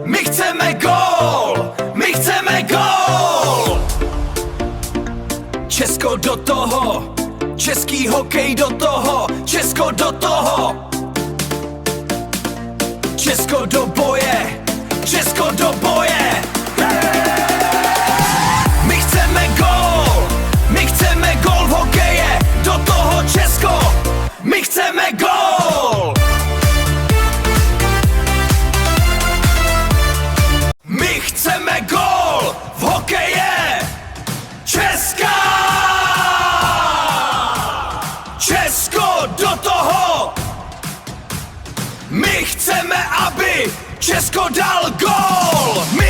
My chceme gól, my chceme gól. Česko do toho, český hokej do toho, Česko do toho. Česko do boje, Česko do boje. My chceme gól v hokeje, do toho Česko, my chceme gól. My chceme gól v hokeje, Česka. Česko do toho. My chceme, aby Česko dal gól. My